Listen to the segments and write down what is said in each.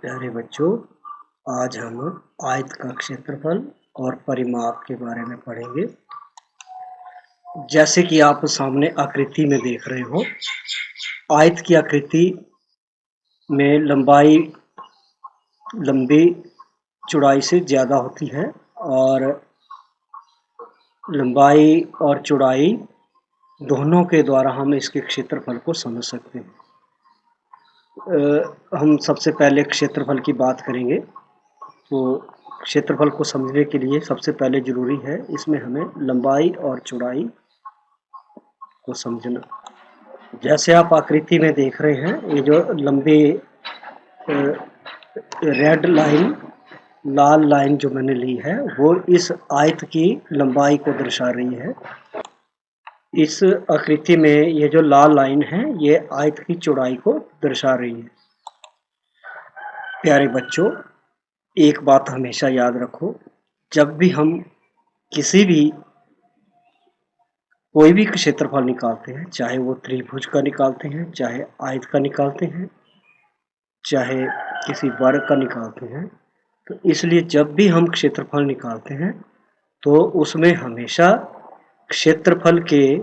प्यारे बच्चों, आज हम आयत का क्षेत्रफल और परिमाप के बारे में पढ़ेंगे। जैसे कि आप सामने आकृति में देख रहे हो, आयत की आकृति में लंबाई लंबी चौड़ाई से ज़्यादा होती है और लंबाई और चौड़ाई दोनों के द्वारा हम इसके क्षेत्रफल को समझ सकते हैं। हम सबसे पहले क्षेत्रफल की बात करेंगे। तो क्षेत्रफल को समझने के लिए सबसे पहले ज़रूरी है इसमें हमें लंबाई और चौड़ाई को समझना। जैसे आप आकृति में देख रहे हैं, ये जो लंबी रेड लाइन, लाल लाइन जो मैंने ली है वो इस आयत की लंबाई को दर्शा रही है। इस आकृति में ये जो लाल लाइन है ये आयत की चौड़ाई को दर्शा रही है। प्यारे बच्चों, एक बात हमेशा याद रखो, जब भी हम किसी भी कोई भी क्षेत्रफल निकालते हैं, चाहे वो त्रिभुज का निकालते हैं, चाहे आयत का निकालते हैं, चाहे किसी वर्ग का निकालते हैं, तो इसलिए जब भी हम क्षेत्रफल निकालते हैं तो उसमें हमेशा क्षेत्रफल के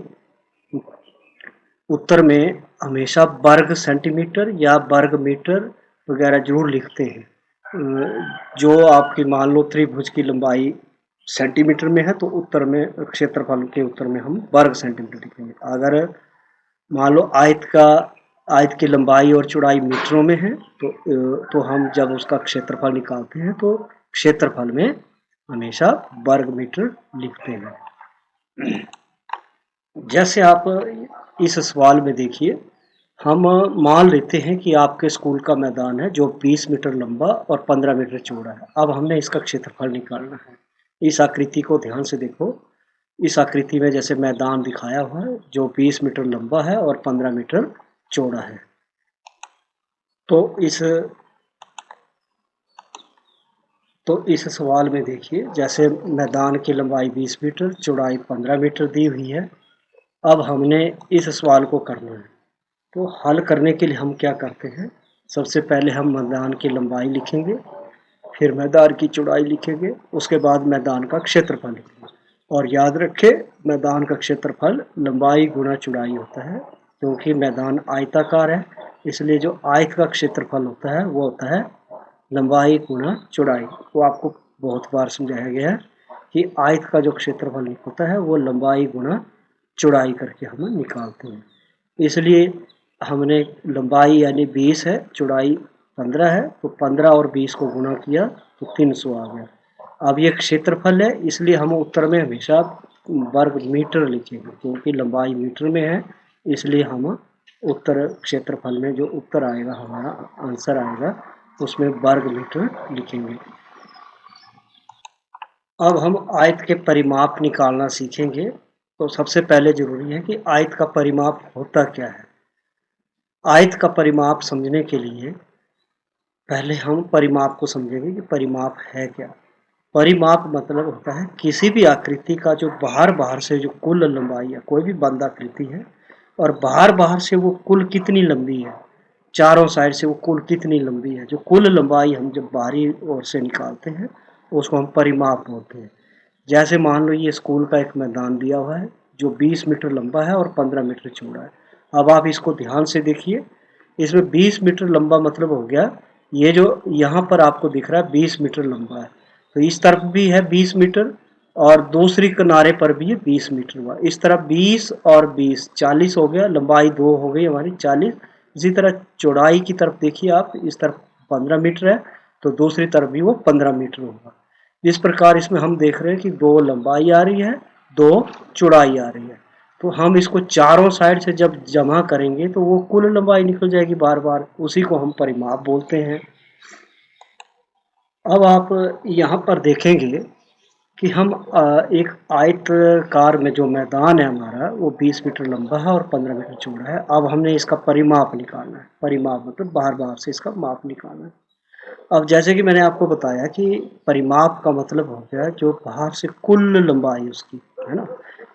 उत्तर में हमेशा वर्ग सेंटीमीटर या वर्ग मीटर वगैरह जरूर लिखते हैं। जो आपकी मान लो त्रिभुज की लंबाई सेंटीमीटर में है तो उत्तर में क्षेत्रफल के उत्तर में हम वर्ग सेंटीमीटर लिखेंगे। अगर मान लो आयत की लंबाई और चौड़ाई मीटरों में है तो हम जब उसका क्षेत्रफल निकालते हैं तो क्षेत्रफल में हमेशा वर्ग मीटर लिखते हैं। जैसे आप इस सवाल में देखिए, हम मान लेते हैं कि आपके स्कूल का मैदान है जो 20 मीटर लंबा और 15 मीटर चौड़ा है। अब हमने इसका क्षेत्रफल निकालना है। इस आकृति को ध्यान से देखो। इस आकृति में जैसे मैदान दिखाया हुआ है जो 20 मीटर लंबा है और 15 मीटर चौड़ा है। तो इस सवाल में देखिए, जैसे मैदान की लंबाई 20 मीटर, चौड़ाई 15 मीटर दी हुई है। अब हमने इस सवाल को करना है। तो हल करने के लिए हम क्या करते हैं, सबसे पहले हम मैदान की लंबाई लिखेंगे, फिर मैदान की चौड़ाई लिखेंगे, उसके बाद मैदान का क्षेत्रफल लिखेंगे। और याद रखें, मैदान का क्षेत्रफल लंबाई गुणा चौड़ाई होता है, क्योंकि मैदान आयताकार है, इसलिए जो आयत का क्षेत्रफल होता है वो होता है लंबाई गुणा चौड़ाई। वो आपको बहुत बार समझाया गया है कि आयत का जो क्षेत्रफल होता है वो लंबाई गुणा चौड़ाई करके हम निकालते हैं। इसलिए हमने लंबाई यानी 20 है, चौड़ाई 15 है, तो 15 और 20 को गुणा किया तो 300 आ गया। अब ये क्षेत्रफल है, इसलिए हम उत्तर में हमेशा वर्ग मीटर लिखेंगे, क्योंकि लंबाई मीटर में है, इसलिए हम उत्तर क्षेत्रफल में जो उत्तर आएगा, हमारा आंसर आएगा, उसमें वर्ग मीटर लिखेंगे। अब हम आयत के परिमाप निकालना सीखेंगे। तो सबसे पहले जरूरी है कि आयत का परिमाप होता क्या है। आयत का परिमाप समझने के लिए पहले हम परिमाप को समझेंगे कि परिमाप है क्या। परिमाप मतलब होता है किसी भी आकृति का जो बाहर से जो कुल लंबाई है, कोई भी बंद आकृति है और बाहर से वो कुल कितनी लंबी है, चारों साइड से वो कुल कितनी लंबी है, जो कुल लंबाई हम जब बाहरी ओर से निकालते हैं उसको हम परिमाप बोलते हैं। जैसे मान लो ये स्कूल का एक मैदान दिया हुआ है जो 20 मीटर लंबा है और 15 मीटर चौड़ा है। अब आप इसको ध्यान से देखिए, इसमें 20 मीटर लंबा मतलब हो गया, ये जो यहाँ पर आपको दिख रहा है 20 मीटर लंबा है, तो इस तरफ भी है 20 मीटर और दूसरी किनारे पर भी है 20 मीटर हुआ। इस तरफ 20 और 20 40 हो गया, लंबाई 2 हो गई हमारी 40। इसी तरह चौड़ाई की तरफ देखिए आप, इस तरफ 15 मीटर है तो दूसरी तरफ भी वो 15 मीटर होगा। इस प्रकार इसमें हम देख रहे हैं कि 2 लंबाई आ रही है, 2 चौड़ाई आ रही है। तो हम इसको चारों साइड से जब जमा करेंगे तो वो कुल लंबाई निकल जाएगी बार बार, उसी को हम परिमाप बोलते हैं। अब आप यहाँ पर देखेंगे कि हम एक आयतकार में जो मैदान है हमारा वो 20 मीटर लंबा है और 15 मीटर चौड़ा है। अब हमने इसका परिमाप निकालना है। परिमाप मतलब बाहर से इसका माप निकालना है। अब जैसे कि मैंने आपको बताया कि परिमाप का मतलब हो गया जो बाहर से कुल लंबाई उसकी है ना,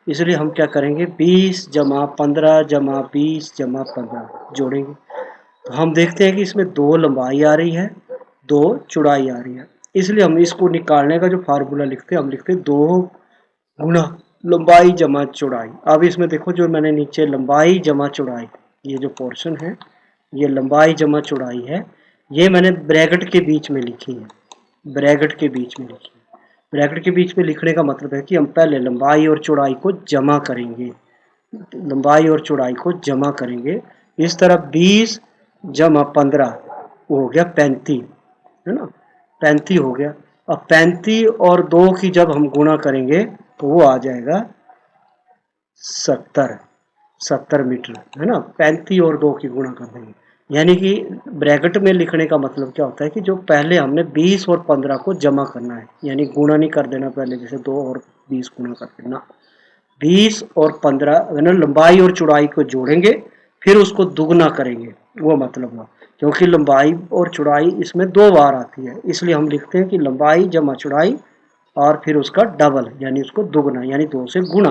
इसलिए हम क्या करेंगे, 20 जमा 15 जमा 20 जमा 15 जोड़ेंगे। तो हम देखते हैं कि इसमें 2 लंबाई आ रही है 2 चौड़ाई आ रही है, इसलिए हम इसको निकालने का जो फार्मूला लिखते हैं, हम लिखते हैं 2 गुना लंबाई जमा चौड़ाई। अब इसमें देखो जो मैंने नीचे लंबाई जमा चौड़ाई, ये जो पोर्शन है ये लंबाई जमा चौड़ाई है, ये मैंने ब्रैकेट के बीच में लिखी है, ब्रैकेट के बीच में लिखी है। ब्रैकेट के बीच में लिखने का मतलब है कि हम पहले लंबाई और चौड़ाई को जमा करेंगे, लंबाई और चौड़ाई को जमा करेंगे। इस तरह 20 जमा 15 हो गया 35, है ना, 35 हो गया। अब 35 और 2 की जब हम गुणा करेंगे तो वो आ जाएगा 70 मीटर, है ना। 35 और 2 की गुणा कर देंगे, यानी कि ब्रैकेट में लिखने का मतलब क्या होता है कि जो पहले हमने 20 और 15 को जमा करना है, यानी गुणा नहीं कर देना पहले, जैसे 2 और 20 गुणा कर देना। 20 और 15 लंबाई और चौड़ाई को जोड़ेंगे, फिर उसको दुगना करेंगे, वो मतलब हुआ। क्योंकि लंबाई और चौड़ाई इसमें 2 बार आती है, इसलिए हम लिखते हैं कि लंबाई जमा चौड़ाई और फिर उसका डबल यानी उसको दुगना, यानी 2 से गुणा।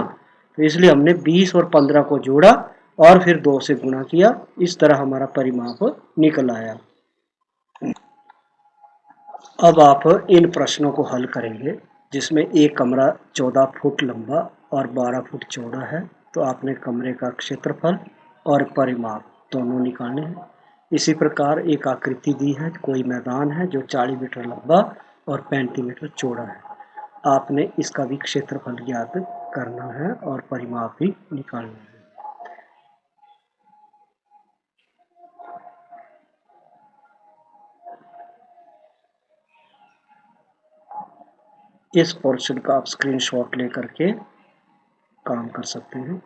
तो इसलिए हमने 20 और 15 को जोड़ा और फिर 2 से गुणा किया, इस तरह हमारा परिमाप निकल आया। अब आप इन प्रश्नों को हल करेंगे, जिसमें एक कमरा 14 फुट लंबा और 12 फुट चौड़ा है, तो आपने कमरे का क्षेत्रफल और परिमाप दोनों निकालने हैं। इसी प्रकार एक आकृति दी है, कोई मैदान है जो 40 मीटर लंबा और 35 मीटर चौड़ा है, आपने इसका भी क्षेत्रफल ज्ञात करना है और परिमाप भी निकालना है। इस पोर्शन का आप स्क्रीनशॉट लेकर के काम कर सकते हैं।